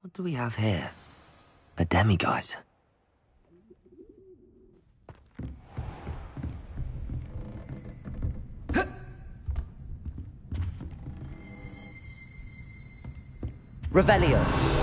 What do we have here? A demiguise. Revelio.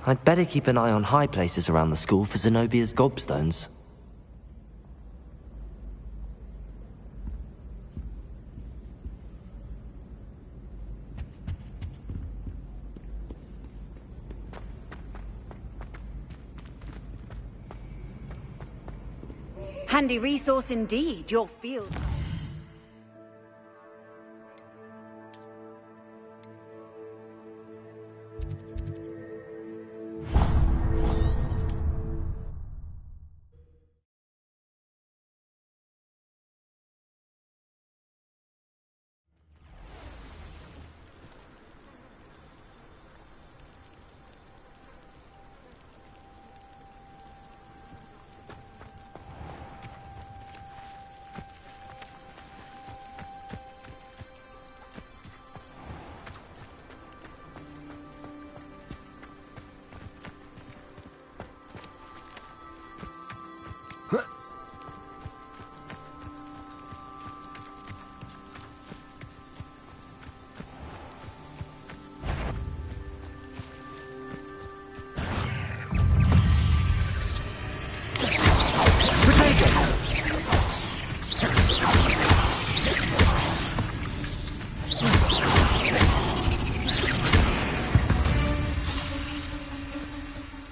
I'd better keep an eye on high places around the school for Zenobia's gobstones. Handy resource indeed, your field.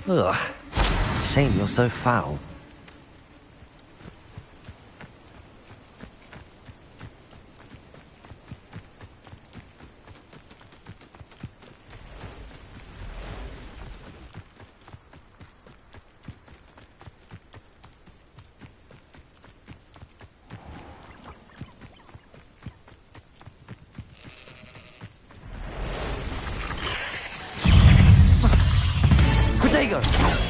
Ugh. Shame you're so foul. Protego!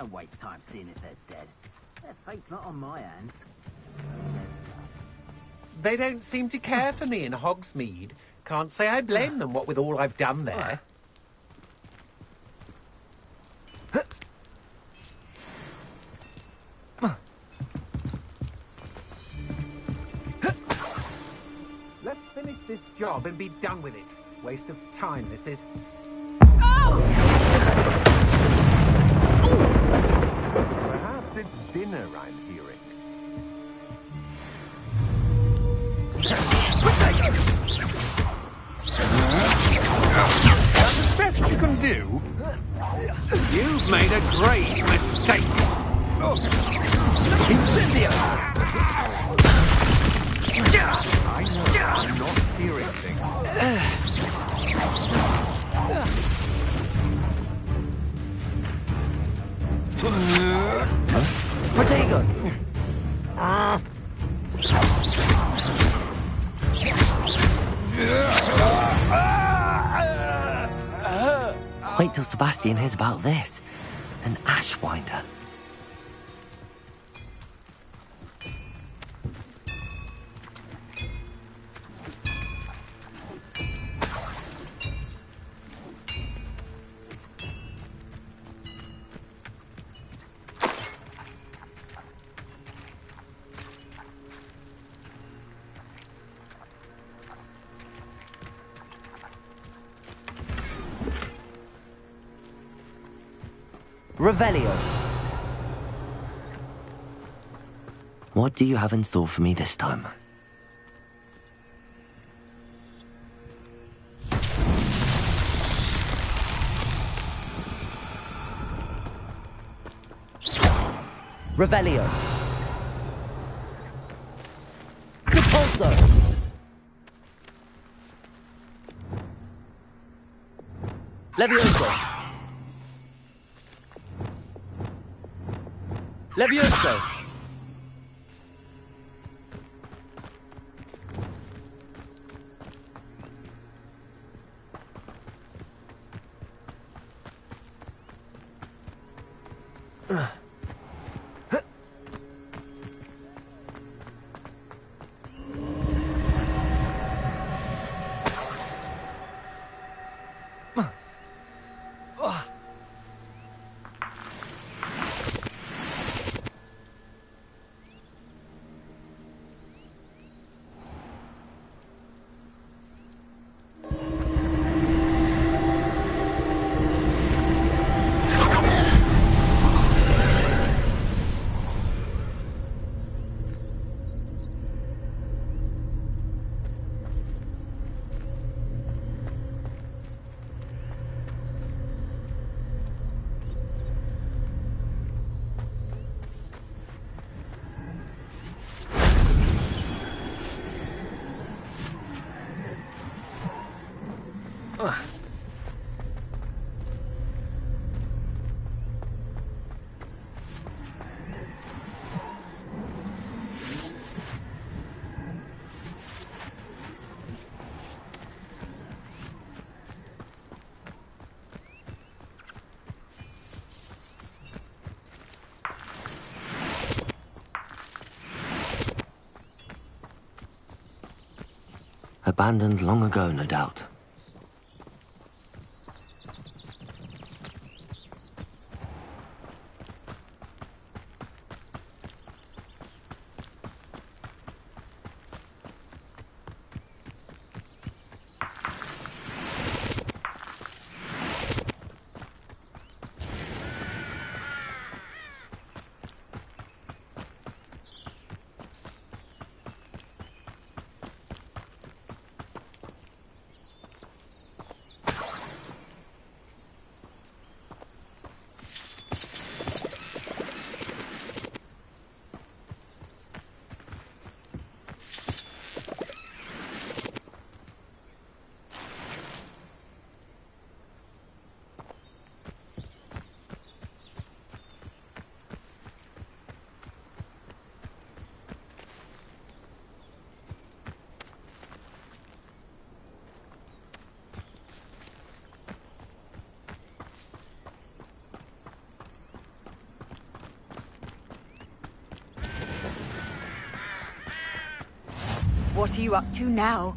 don't waste time seeing if they're dead. Their fate's not on my hands. They don't seem to care for me in Hogsmeade. Can't say I blame them, what with all I've done there. Let's finish this job and be done with it. Waste of time, this is. Perhaps it's dinner I'm hearing. That's the best you can do. You've made a great mistake. Incendio! I know I'm not hearing things. Protego! Wait till Sebastian hears about this. An Ashwinder. Revelio. What do you have in store for me this time? Revelio. Repulso. Levioso. Levioso. Abandoned long ago, no doubt. What are you up to now?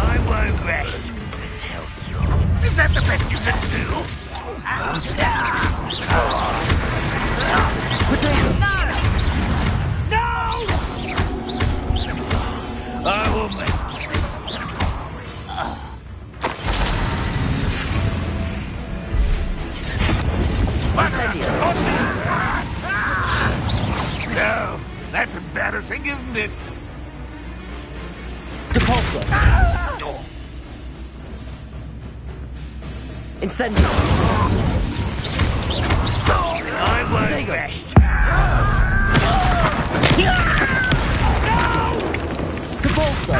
I won't rest until you're... Is that the best you can do? No! I will make... No, that's embarrassing, isn't it? Depulso. Incendio. I won't rest. Depulso.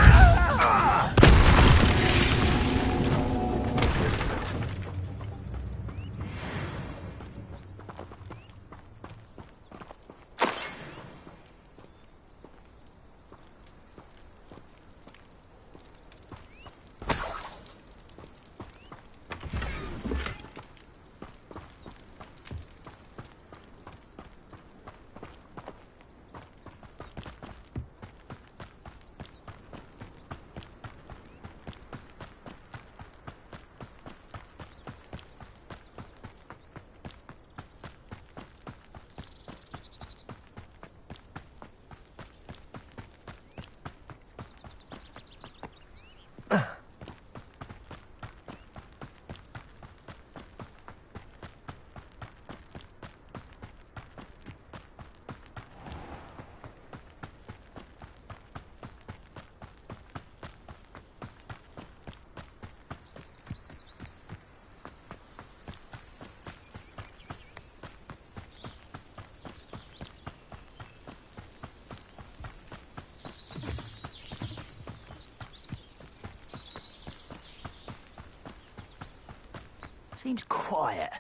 Seems quiet.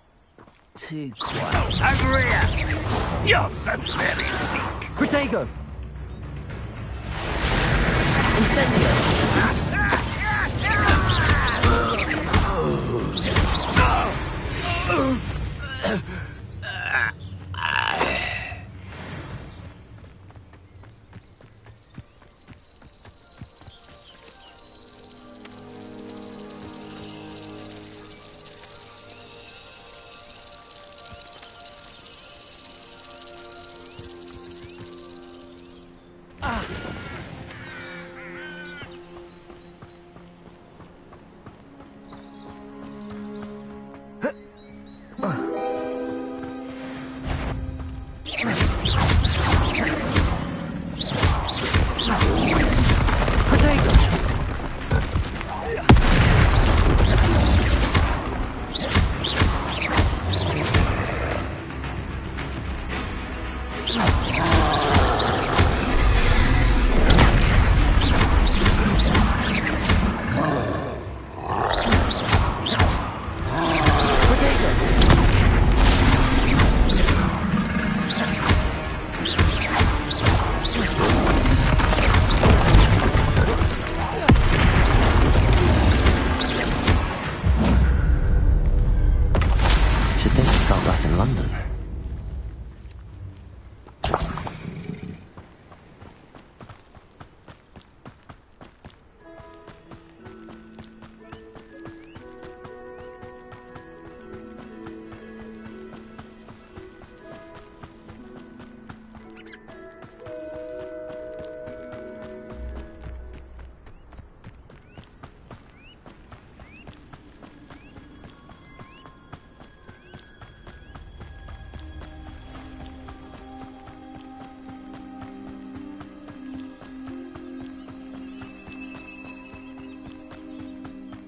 Too quiet. Over here! You're so very weak. Protego. Incendio.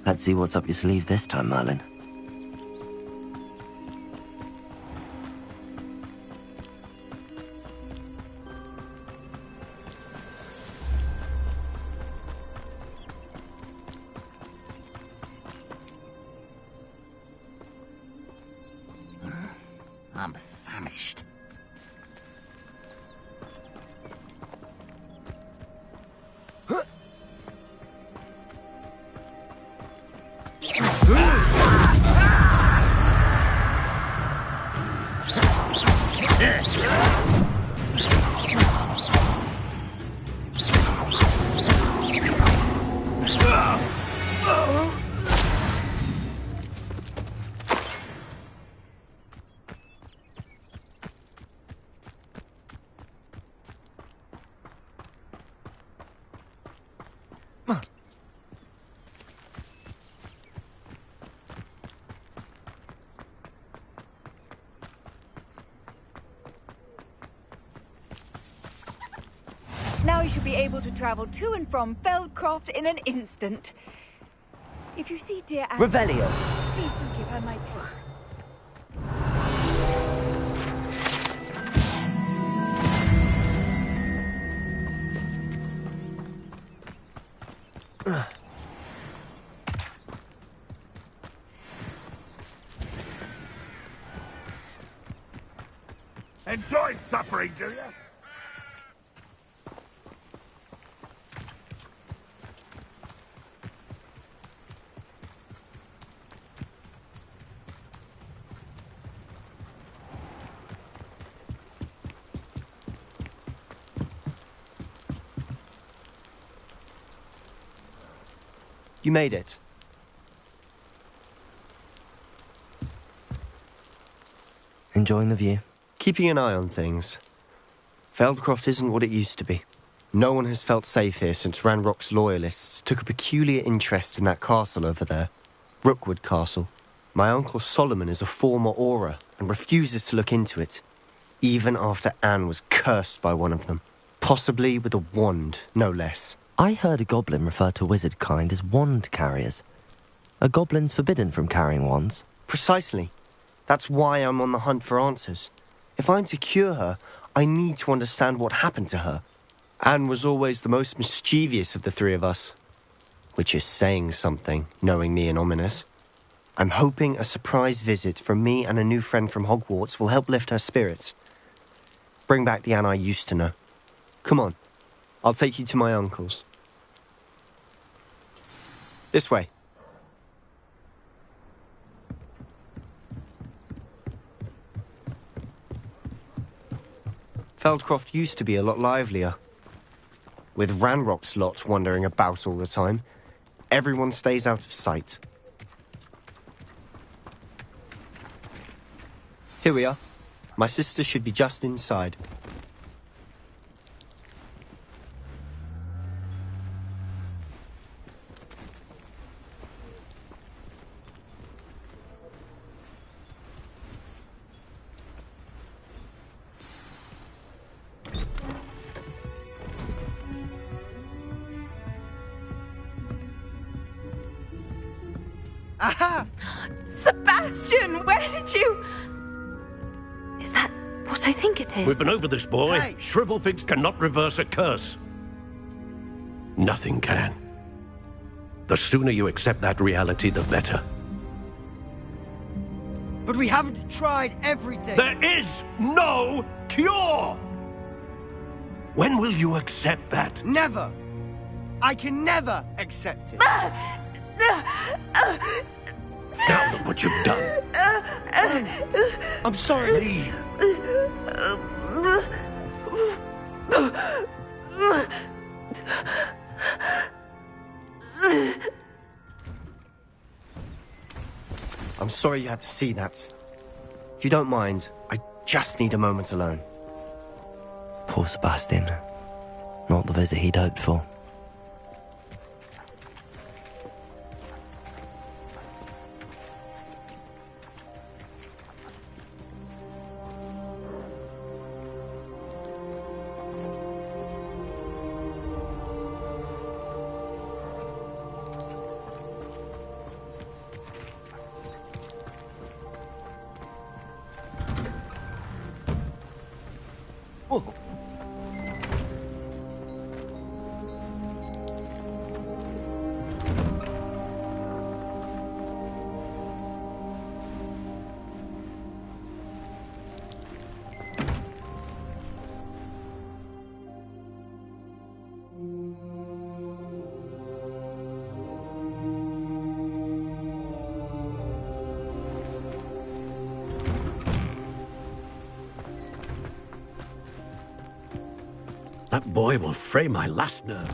Let's see what's up your sleeve this time, Merlin. I'm famished. Now you should be able to travel to and from Feldcroft in an instant. If you see dear Anne, Revelio. please do give her my kiss. Enjoy suffering, do you? You made it. Enjoying the view? Keeping an eye on things. Feldcroft isn't what it used to be. No one has felt safe here since Ranrock's loyalists took a peculiar interest in that castle over there. Rookwood Castle. My uncle Solomon is a former Auror and refuses to look into it, even after Anne was cursed by one of them. Possibly with a wand, no less. I heard a goblin refer to wizard kind as wand carriers. Are goblins forbidden from carrying wands? Precisely. That's why I'm on the hunt for answers. If I'm to cure her, I need to understand what happened to her. Anne was always the most mischievous of the three of us. Which is saying something, knowing me and Ominous. I'm hoping a surprise visit from me and a new friend from Hogwarts will help lift her spirits. Bring back the Anne I used to know. Come on. I'll take you to my uncle's. This way. Feldcroft used to be a lot livelier. With Ranrock's lot wandering about all the time, everyone stays out of sight. Here we are. My sister should be just inside. Aha! Sebastian, where did you... Is that what I think it is? We've been over this, boy. Hey! Shrivelfigs cannot reverse a curse. Nothing can. The sooner you accept that reality, the better. But we haven't tried everything. There is no cure! When will you accept that? Never. I can never accept it. Now look what you've done. I'm sorry. Leave. I'm sorry you had to see that. If you don't mind, I just need a moment alone. Poor Sebastian. Not the visit he'd hoped for. That boy will fray my last nerve.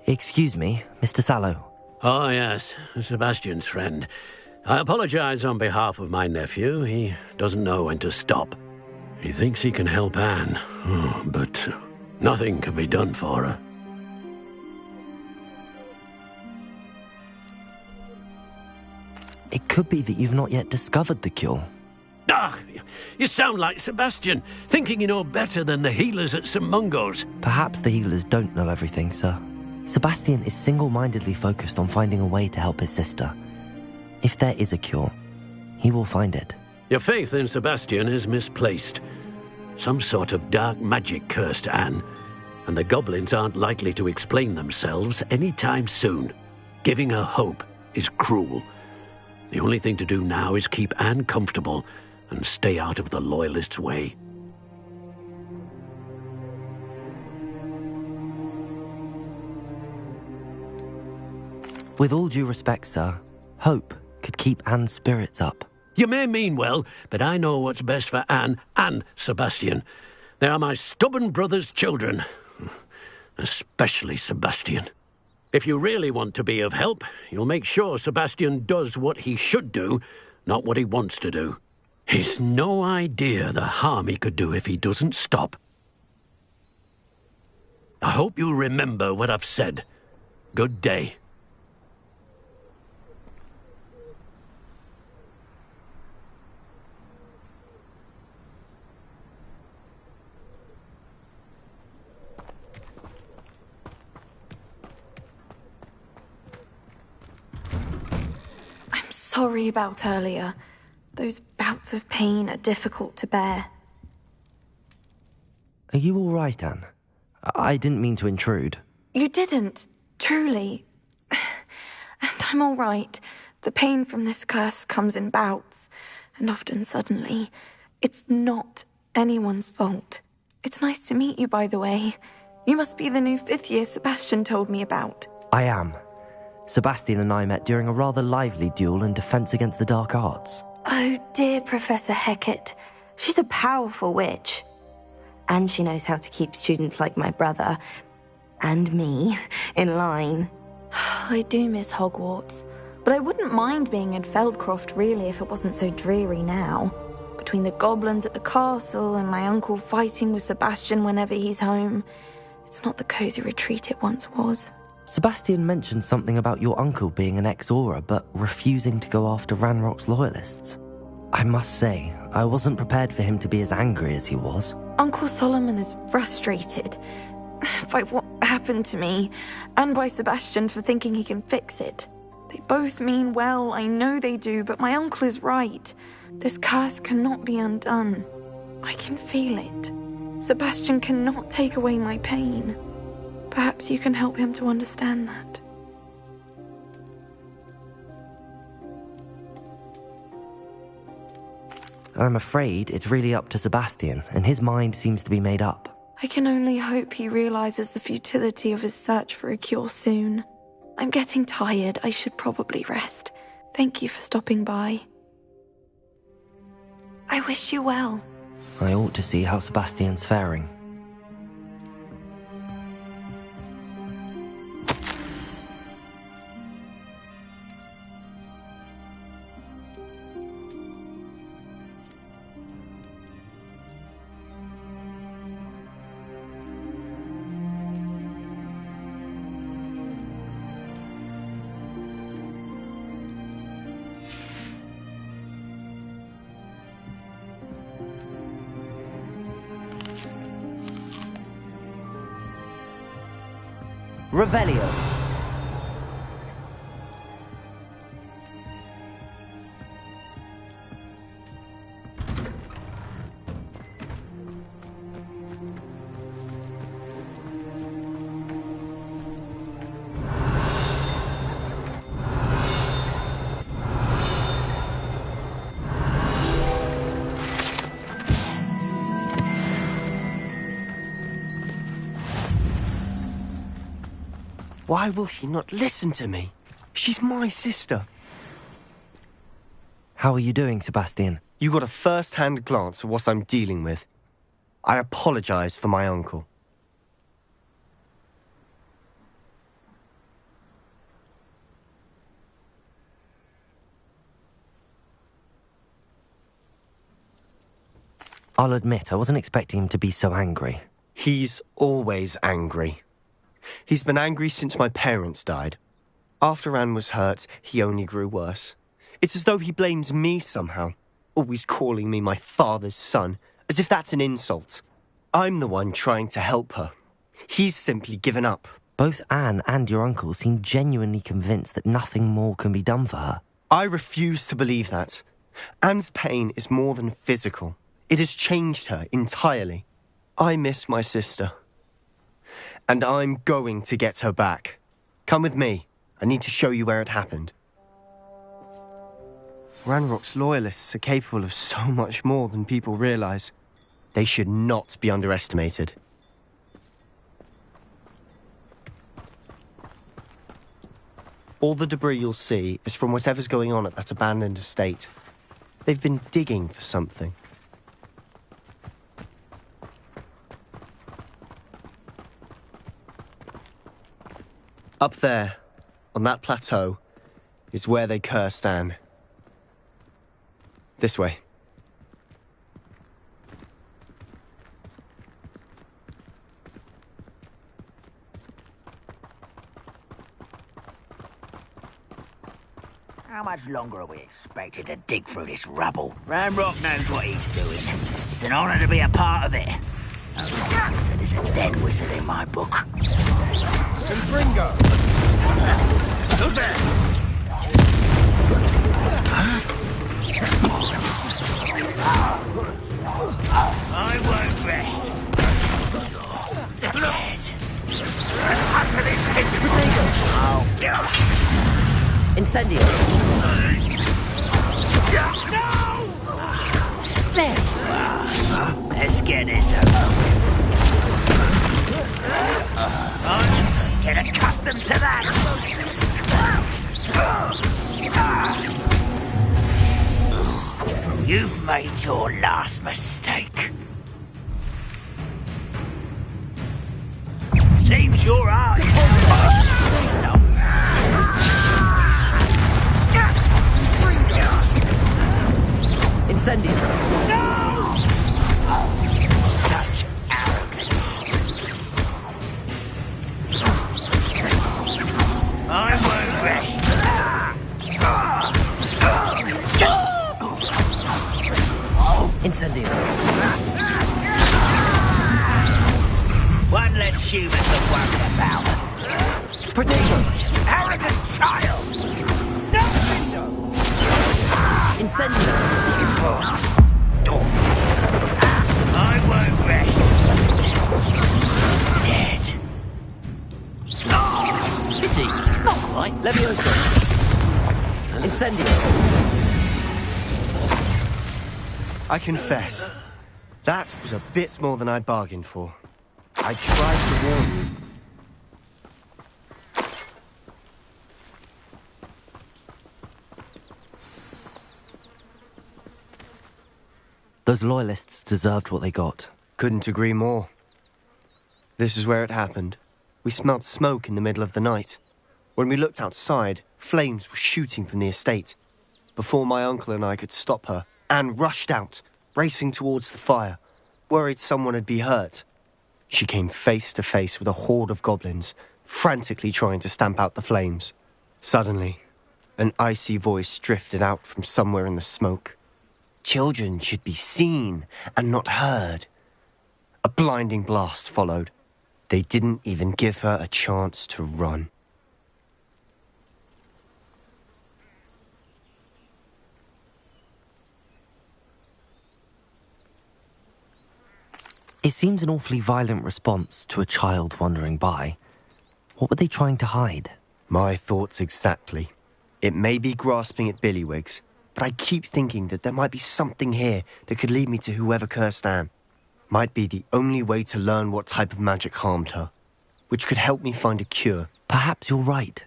Excuse me, Mr. Sallow. Oh, yes, Sebastian's friend. I apologize on behalf of my nephew. He doesn't know when to stop. He thinks he can help Anne, but nothing can be done for her. It could be that you've not yet discovered the cure. Ah, you sound like Sebastian, thinking you know better than the healers at St. Mungo's. Perhaps the healers don't know everything, sir. Sebastian is single-mindedly focused on finding a way to help his sister. If there is a cure, he will find it. Your faith in Sebastian is misplaced. Some sort of dark magic cursed Anne, and the goblins aren't likely to explain themselves anytime soon. Giving her hope is cruel. The only thing to do now is keep Anne comfortable and stay out of the Loyalists' way. With all due respect, sir, hope could keep Anne's spirits up. You may mean well, but I know what's best for Anne and Sebastian. They are my stubborn brother's children. Especially Sebastian. If you really want to be of help, you'll make sure Sebastian does what he should do, not what he wants to do. He's no idea the harm he could do if he doesn't stop. I hope you remember what I've said. Good day. Sorry about earlier. Those bouts of pain are difficult to bear. Are you all right, Anne? I didn't mean to intrude. You didn't, truly. And I'm all right. The pain from this curse comes in bouts, and often suddenly. It's not anyone's fault. It's nice to meet you, by the way. You must be the new 5th year Sebastian told me about. I am. Sebastian and I met during a rather lively duel in defense against the dark arts. Oh, dear Professor Hecat. She's a powerful witch. And she knows how to keep students like my brother, and me, in line. I do miss Hogwarts, but I wouldn't mind being in Feldcroft, really, if it wasn't so dreary now. Between the goblins at the castle and my uncle fighting with Sebastian whenever he's home, it's not the cosy retreat it once was. Sebastian mentioned something about your uncle being an ex-Auror, but refusing to go after Ranrock's loyalists. I must say, I wasn't prepared for him to be as angry as he was. Uncle Solomon is frustrated by what happened to me, and by Sebastian for thinking he can fix it. They both mean well, I know they do, but my uncle is right. This curse cannot be undone. I can feel it. Sebastian cannot take away my pain. Perhaps you can help him to understand that. I'm afraid it's really up to Sebastian, and his mind seems to be made up. I can only hope he realizes the futility of his search for a cure soon. I'm getting tired. I should probably rest. Thank you for stopping by. I wish you well. I ought to see how Sebastian's faring. Revelio. Why will he not listen to me? She's my sister. How are you doing, Sebastian? You got a first-hand glance at what I'm dealing with. I apologize for my uncle. I'll admit, I wasn't expecting him to be so angry. He's always angry. He's been angry since my parents died. After Anne was hurt, he only grew worse. It's as though he blames me somehow, always calling me my father's son, as if that's an insult. I'm the one trying to help her. He's simply given up. Both Anne and your uncle seem genuinely convinced that nothing more can be done for her. I refuse to believe that. Anne's pain is more than physical. It has changed her entirely. I miss my sister. And I'm going to get her back. Come with me. I need to show you where it happened. Ranrock's loyalists are capable of so much more than people realize. They should not be underestimated. All the debris you'll see is from whatever's going on at that abandoned estate. They've been digging for something. Up there, on that plateau, is where they cursed Anne. This way. How much longer are we expected to dig through this rubble? Ranrock knows what he's doing. It's an honor to be a part of it. A wizard is a dead wizard in my book. Bringo! Who's there? I won't rest. You're dead. Incendio! No! There! Let's get this over with. Get accustomed to that! You've made your last mistake. Seems your eyes. Incendio! No! Such arrogance. I won't rest. Incendio! One less human to worry about. Protection! Arrogant child! No window! Incendio! I won't rest. Dead. Pity! Not quite. Levioso! Incendio! I confess, that was a bit more than I'd bargained for. I tried to warn you. Those loyalists deserved what they got. Couldn't agree more. This is where it happened. We smelled smoke in the middle of the night. When we looked outside, flames were shooting from the estate. Before my uncle and I could stop her, Anne rushed out, racing towards the fire, worried someone had been hurt. She came face to face with a horde of goblins, frantically trying to stamp out the flames. Suddenly, an icy voice drifted out from somewhere in the smoke. Children should be seen and not heard. A blinding blast followed. They didn't even give her a chance to run. It seems an awfully violent response to a child wandering by. What were they trying to hide? My thoughts exactly. It may be grasping at Billywigs, but I keep thinking that there might be something here that could lead me to whoever cursed Anne. Might be the only way to learn what type of magic harmed her, which could help me find a cure Perhaps you're right.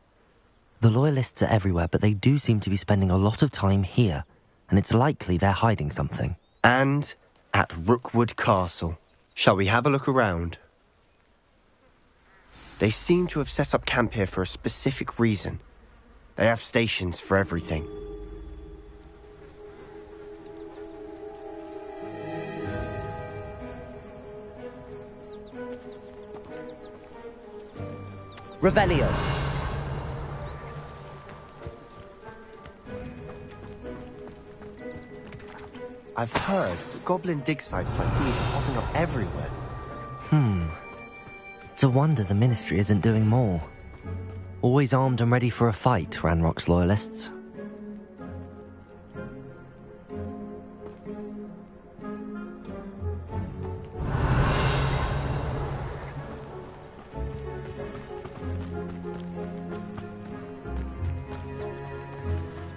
The Loyalists are everywhere, but they do seem to be spending a lot of time here, and it's likely they're hiding something. And at Rookwood Castle. Shall we have a look around? They seem to have set up camp here for a specific reason. They have stations for everything. Revelio. I've heard that goblin dig sites like these are popping up everywhere. It's a wonder the Ministry isn't doing more. Always armed and ready for a fight, Ranrock's Loyalists.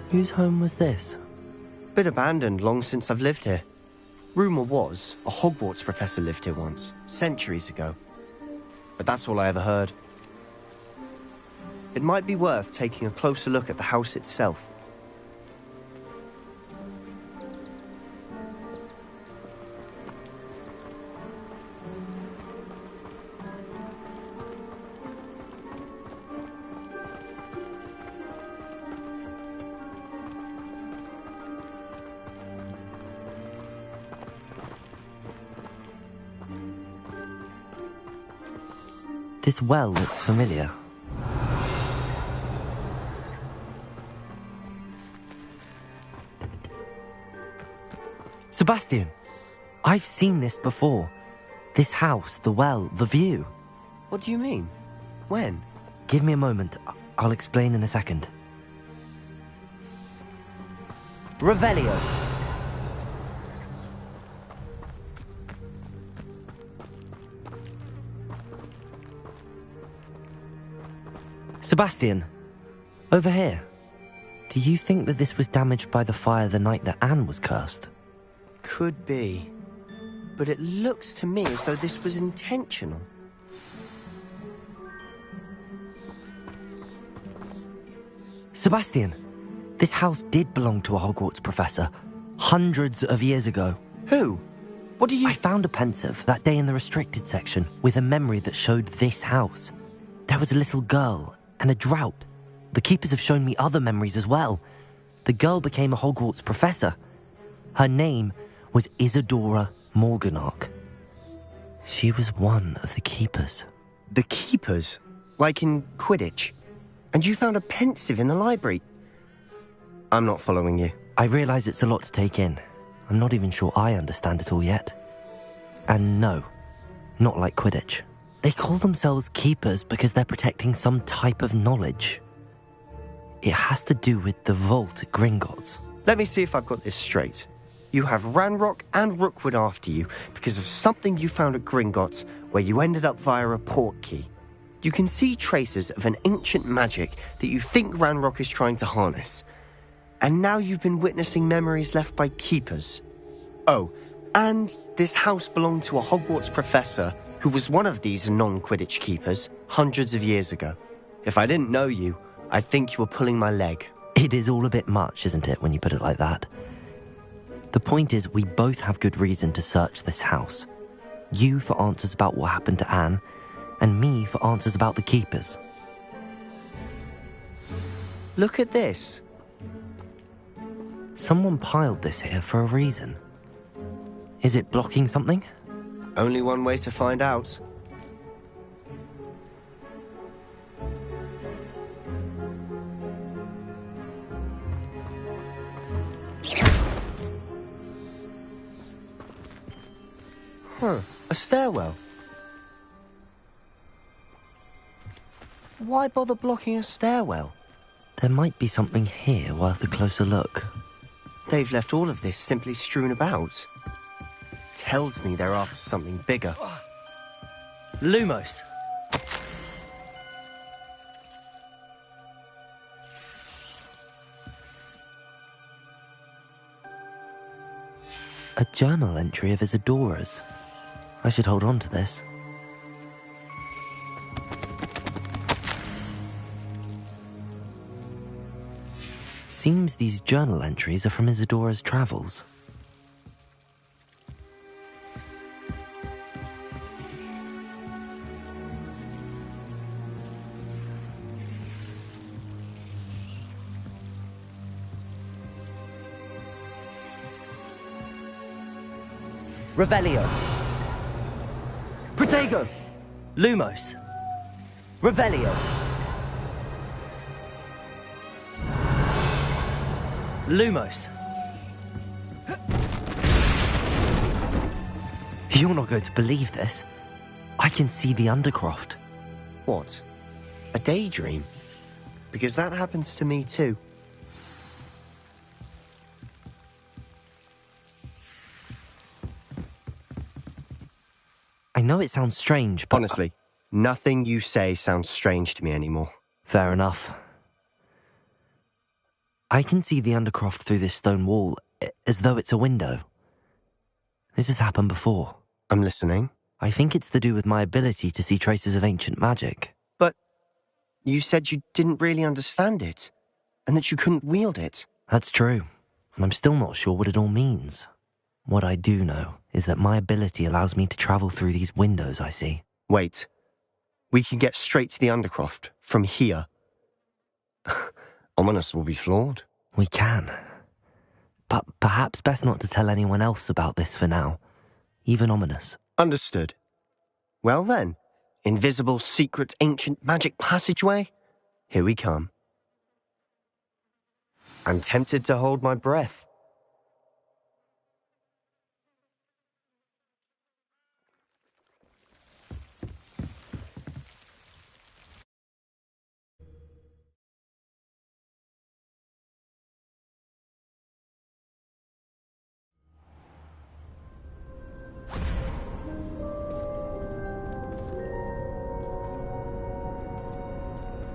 Whose home was this? Been abandoned long since I've lived here. Rumour was a Hogwarts professor lived here once, centuries ago. But that's all I ever heard. It might be worth taking a closer look at the house itself. This well looks familiar. Sebastian! I've seen this before. This house, the well, the view. What do you mean? When? Give me a moment. I'll explain in a second. Revelio. Sebastian, over here. Do you think that this was damaged by the fire the night that Anne was cursed? Could be. But it looks to me as though this was intentional. Sebastian, this house did belong to a Hogwarts professor, hundreds of years ago. Who? What do you... I found a pensive that day in the restricted section with a memory that showed this house. There was a little girl and a drought. The keepers have shown me other memories as well. The girl became a Hogwarts professor. Her name was Isadora Morganach. She was one of the keepers. The keepers? Like in Quidditch? And you found a pensive in the library? I'm not following you. I realise it's a lot to take in. I'm not even sure I understand it all yet. And no, not like Quidditch. They call themselves keepers because they're protecting some type of knowledge. It has to do with the vault at Gringotts. Let me see if I've got this straight. You have Ranrock and Rookwood after you because of something you found at Gringotts where you ended up via a port key. You can see traces of an ancient magic that you think Ranrock is trying to harness. And now you've been witnessing memories left by keepers. Oh, and this house belonged to a Hogwarts professor who was one of these non-Quidditch keepers hundreds of years ago. If I didn't know you, I'd think you were pulling my leg. It is all a bit much, isn't it, when you put it like that? The point is, we both have good reason to search this house. You for answers about what happened to Anne, and me for answers about the keepers. Look at this. Someone piled this here for a reason. Is it blocking something? Only one way to find out. Huh, a stairwell. Why bother blocking a stairwell? There might be something here worth a closer look. They've left all of this simply strewn about. Tells me they're after something bigger. Lumos! A journal entry of Isadora's. I should hold on to this. seems these journal entries are from Isadora's travels. Revelio. Protego. Lumos. Revelio. Lumos. You're not going to believe this. I can see the Undercroft. What? A daydream? Because that happens to me too. I know it sounds strange, but... Honestly, nothing you say sounds strange to me anymore. Fair enough. I can see the Undercroft through this stone wall, as though it's a window. This has happened before. I'm listening. I think it's to do with my ability to see traces of ancient magic. But you said you didn't really understand it, and that you couldn't wield it. That's true, and I'm still not sure what it all means. What I do know is that my ability allows me to travel through these windows I see. Wait. We can get straight to the Undercroft from here. Ominous will be floored. We can. But perhaps best not to tell anyone else about this for now. Even Ominous. Understood. Well then, invisible, secret, ancient magic passageway? Here we come. I'm tempted to hold my breath.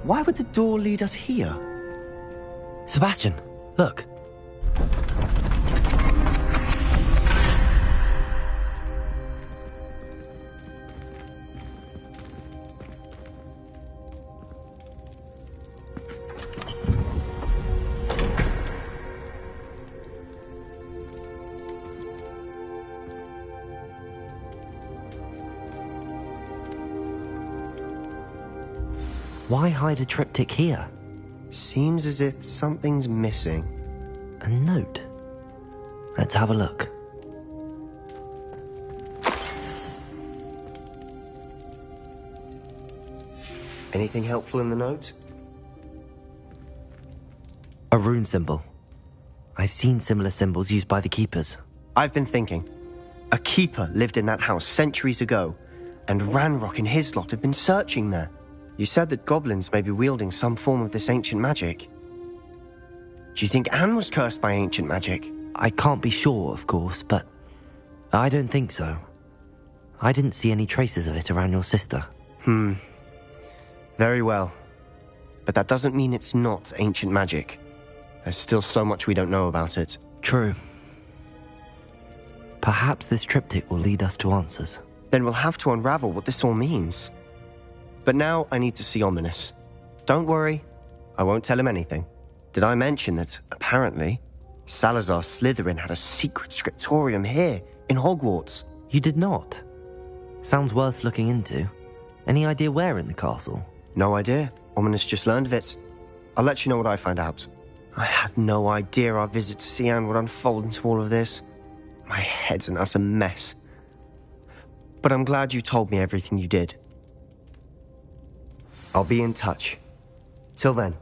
Why would the door lead us here? Sebastian, look. Why hide a triptych here? Seems as if something's missing. A note. Let's have a look. Anything helpful in the note? A rune symbol. I've seen similar symbols used by the keepers. I've been thinking. A keeper lived in that house centuries ago, and Ranrock and his lot have been searching there. You said that goblins may be wielding some form of this ancient magic. Do you think Anne was cursed by ancient magic? I can't be sure, of course, but I don't think so. I didn't see any traces of it around your sister. Very well. But that doesn't mean it's not ancient magic. There's still so much we don't know about it. True. Perhaps this triptych will lead us to answers. Then we'll have to unravel what this all means. But now I need to see Ominous. Don't worry, I won't tell him anything. Did I mention that, apparently, Salazar Slytherin had a secret scriptorium here, in Hogwarts? You did not? Sounds worth looking into. Any idea where in the castle? No idea. Ominous just learned of it. I'll let you know what I find out. I had no idea our visit to Sian would unfold into all of this. My head's an utter mess. But I'm glad you told me everything you did. I'll be in touch. Till then.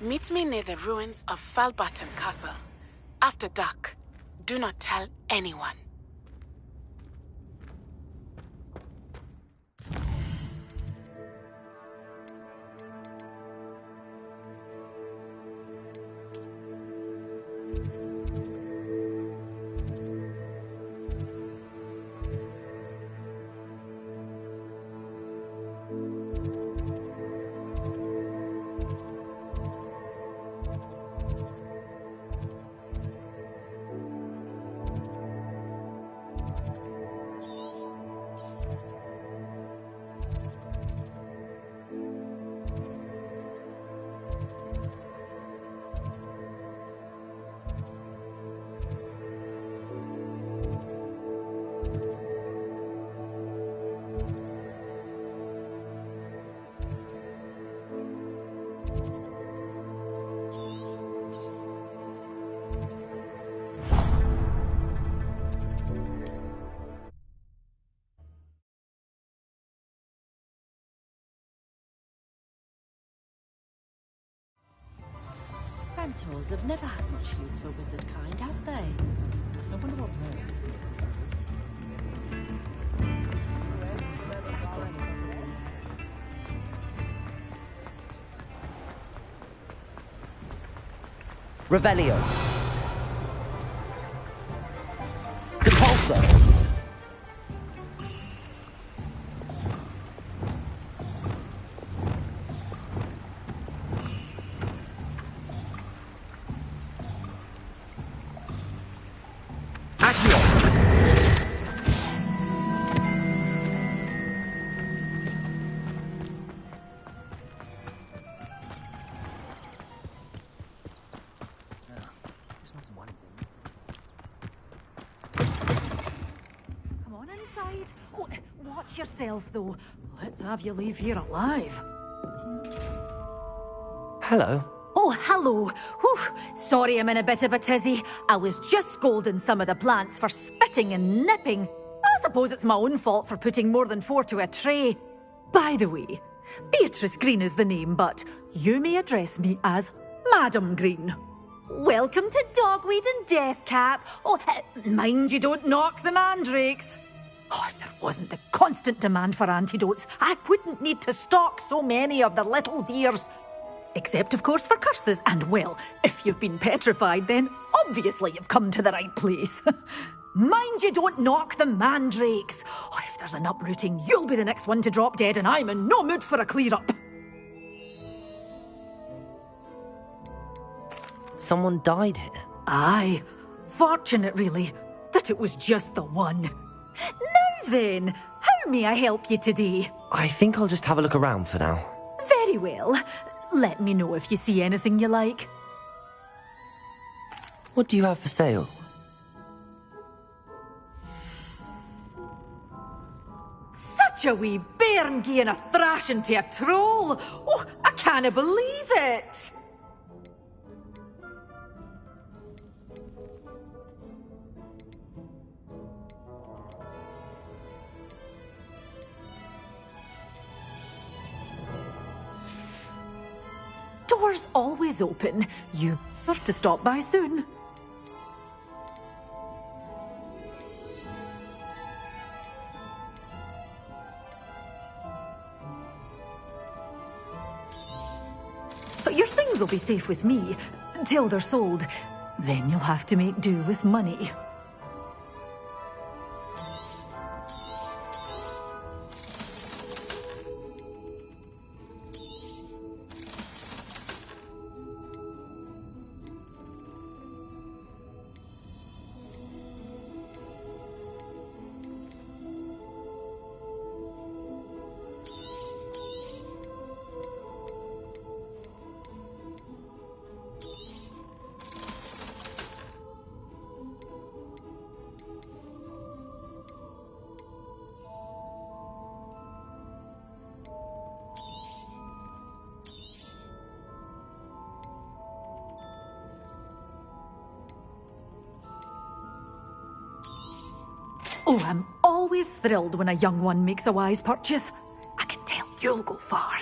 Meet me near the ruins of Falbutton Castle. After dark. Do not tell anyone. Centaurs have never had much use for wizard kind, have they? I wonder what more. Revelio. Depulso. Yourself, though. Let's have you leave here alive. Hello. Oh, hello. Whew. Sorry I'm in a bit of a tizzy. I was just scolding some of the plants for spitting and nipping. I suppose it's my own fault for putting more than 4 to a tray. By the way, Beatrice Green is the name, but you may address me as Madam Green. Welcome to Dogweed and Deathcap. Oh, mind you don't knock the mandrakes. Oh, if there wasn't the constant demand for antidotes, I wouldn't need to stock so many of the little dears. Except, of course, for curses. And, well, if you've been petrified, then obviously you've come to the right place. Mind you don't knock the mandrakes. Oh, if there's an uprooting, you'll be the next one to drop dead, and I'm in no mood for a clear-up. Someone died here? Aye. Fortunate, really, that it was just the one. Now then, how may I help you today? I think I'll just have a look around for now. Very well. Let me know if you see anything you like. What do you have for sale? Such a wee bairn gieing a thrashing to a troll. Oh, I can't believe it. Doors always open. You have to stop by soon. But your things will be safe with me until they're sold. Then you'll have to make do with money. Oh, I'm always thrilled when a young one makes a wise purchase. I can tell you'll go far.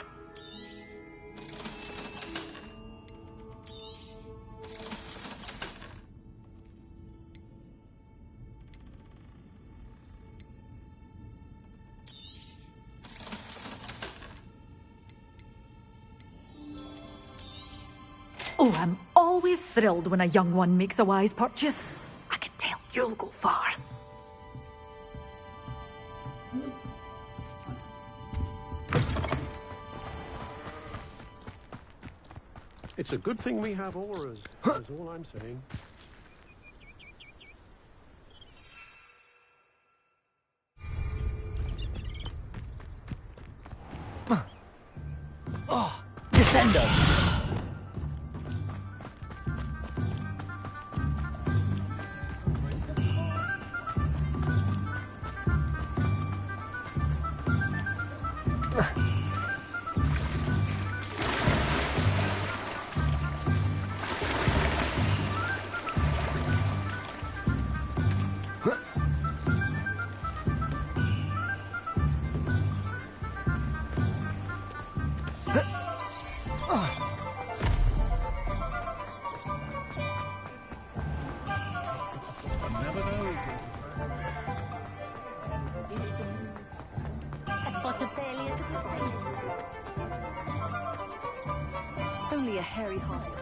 Oh, I'm always thrilled when a young one makes a wise purchase. I can tell you'll go far. It's a good thing we have auras, that's all I'm saying. Oh, Descendo! Only a hairy hobbit.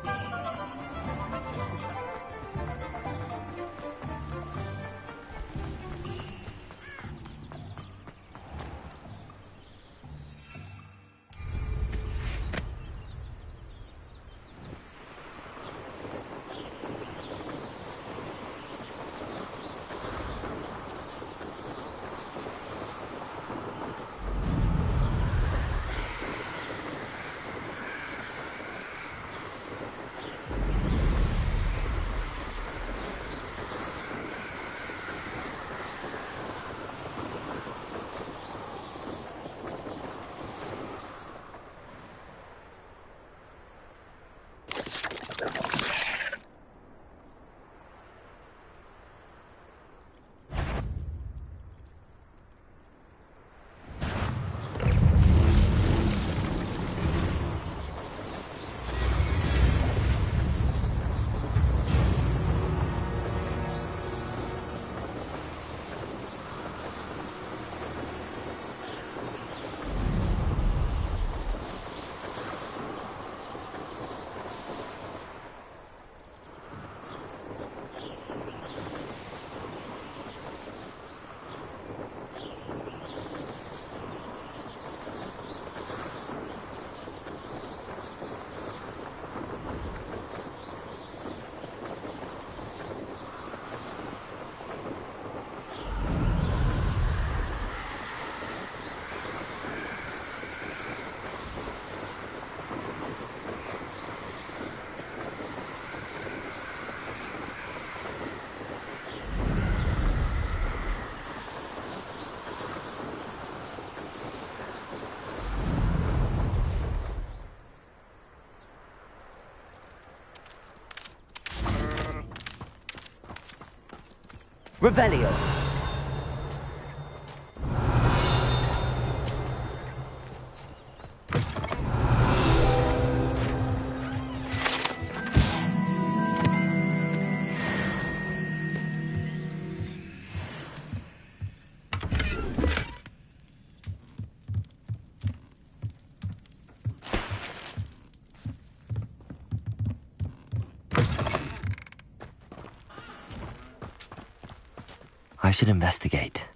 Revelio. I should investigate.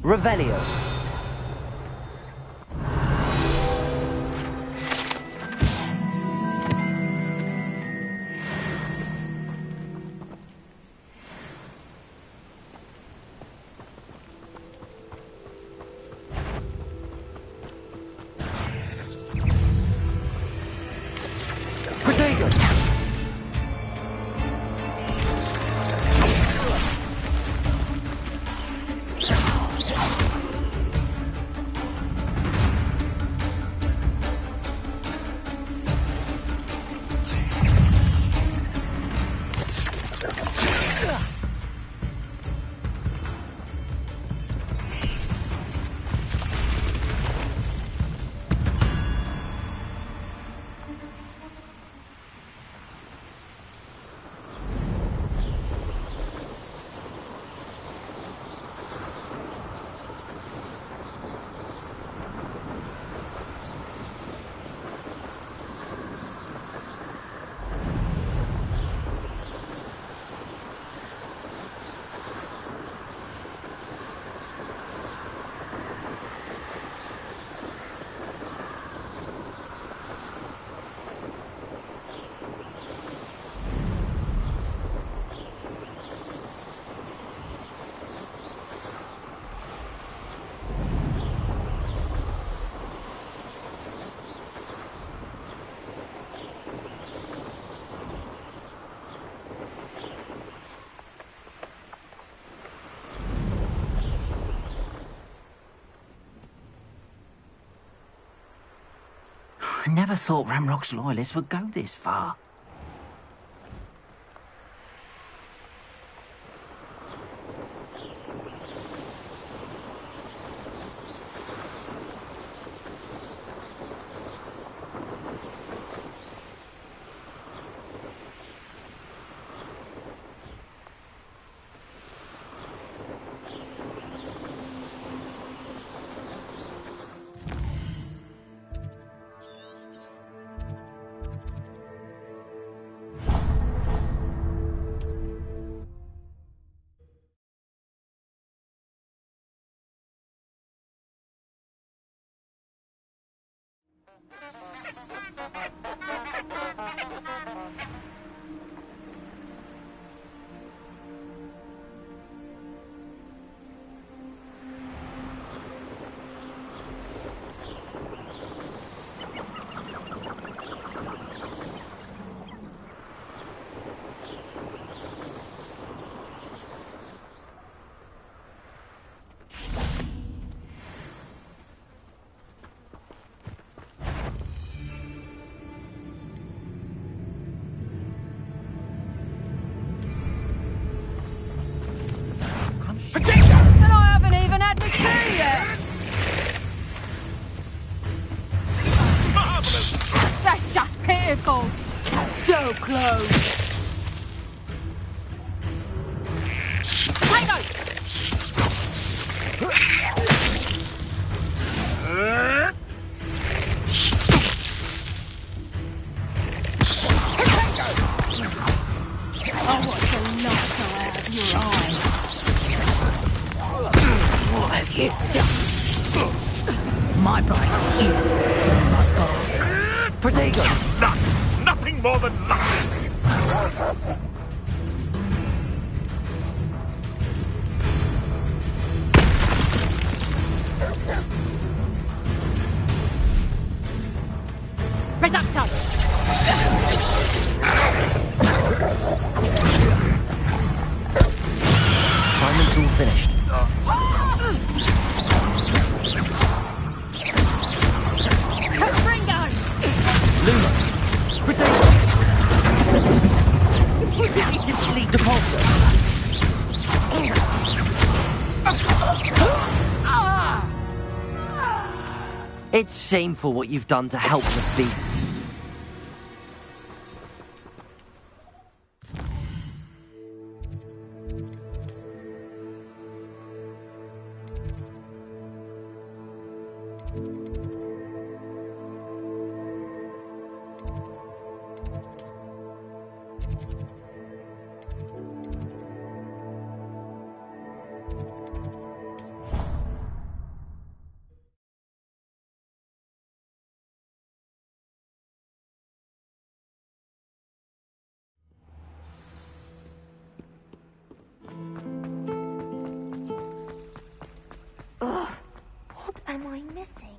Revelio. I never thought Ramrock's loyalists would go this far. And I haven't even had my tea yet! That's just pitiful! So close! Potato! Oh, what delight to have your eyes! What have you done? My bite is from my bark. Protego! Luck! Nothing more than luck! Reducto! Assignment's all finished. Ringo! Lumos! Protego! Put me to sleep. Depulsor! It's shameful what you've done to helpless beasts. Ugh, what am I missing?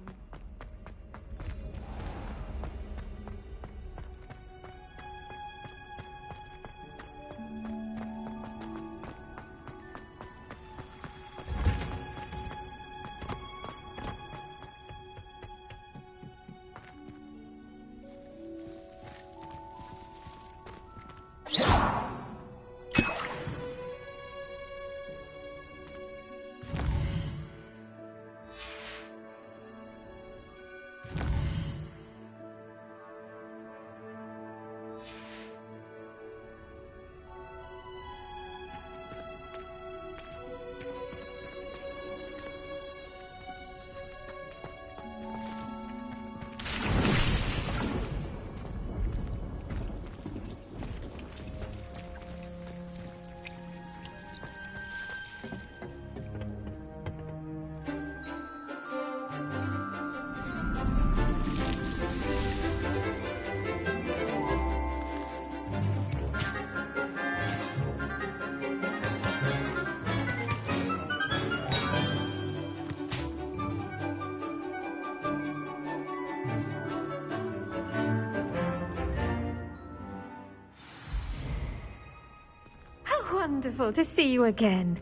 Wonderful to see you again.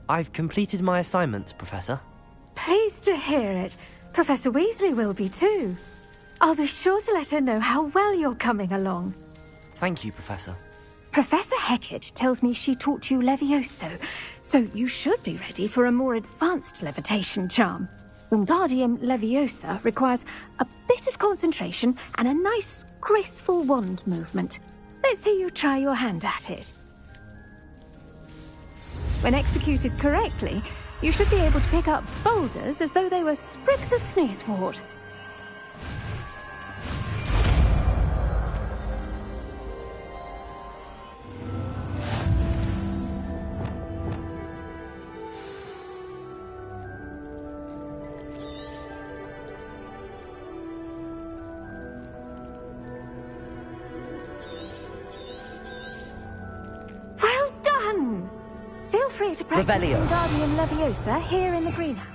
I've completed my assignment, Professor. pleased to hear it. Professor Weasley will be too. I'll be sure to let her know how well you're coming along. Thank you, Professor. Professor Hecat tells me she taught you Levioso, so you should be ready for a more advanced levitation charm. Wingardium Leviosa requires a bit of concentration and a nice, graceful wand movement. Let's see you try your hand at it. When executed correctly, you should be able to pick up boulders as though they were sprigs of sneezewort. Well done! Feel free to practice Revelio. Wingardium Leviosa here in the greenhouse.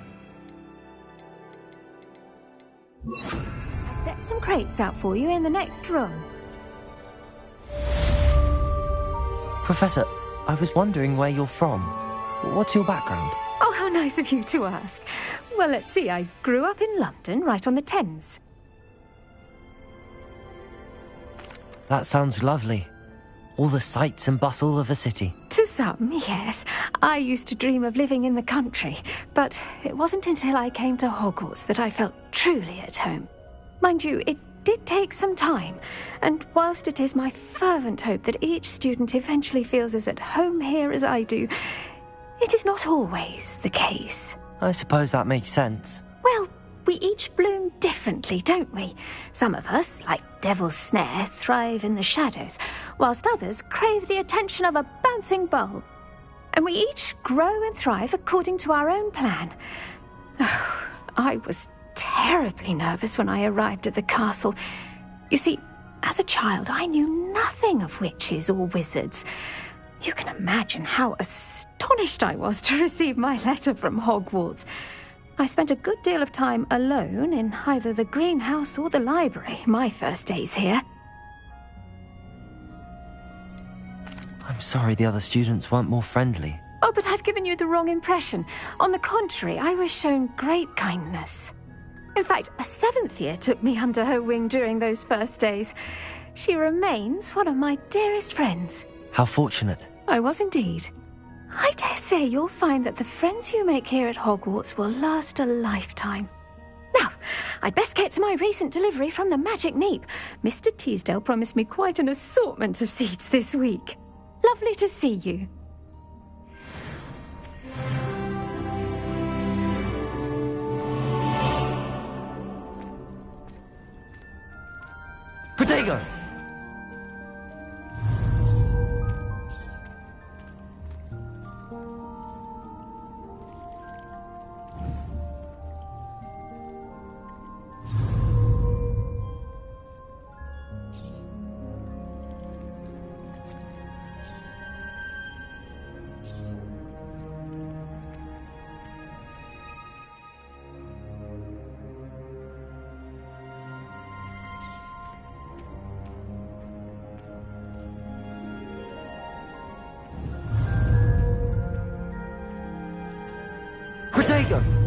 I've set some crates out for you in the next room. Professor, I was wondering where you're from. What's your background? Oh, how nice of you to ask. Well, let's see. I grew up in London, right on the Thames. That sounds lovely. All the sights and bustle of a city. To some, yes. I used to dream of living in the country, but it wasn't until I came to Hogwarts that I felt truly at home. Mind you, it did take some time, and whilst it is my fervent hope that each student eventually feels as at home here as I do, it is not always the case. I suppose that makes sense. Well, we each bloom differently, don't we? Some of us, like Devil's Snare, thrive in the shadows, whilst others crave the attention of a bouncing bulb. And we each grow and thrive according to our own plan. Oh, I was terribly nervous when I arrived at the castle. You see, as a child, I knew nothing of witches or wizards. You can imagine how astonished I was to receive my letter from Hogwarts. I spent a good deal of time alone in either the greenhouse or the library my first days here. I'm sorry the other students weren't more friendly. Oh, but I've given you the wrong impression. On the contrary, I was shown great kindness. In fact, a 7th year took me under her wing during those first days. She remains one of my dearest friends. How fortunate. I was indeed. I dare say you'll find that the friends you make here at Hogwarts will last a lifetime. Now, I'd best get to my recent delivery from the Magic Neep. Mr. Teasdale promised me quite an assortment of seeds this week. Lovely to see you. Protego! Protego!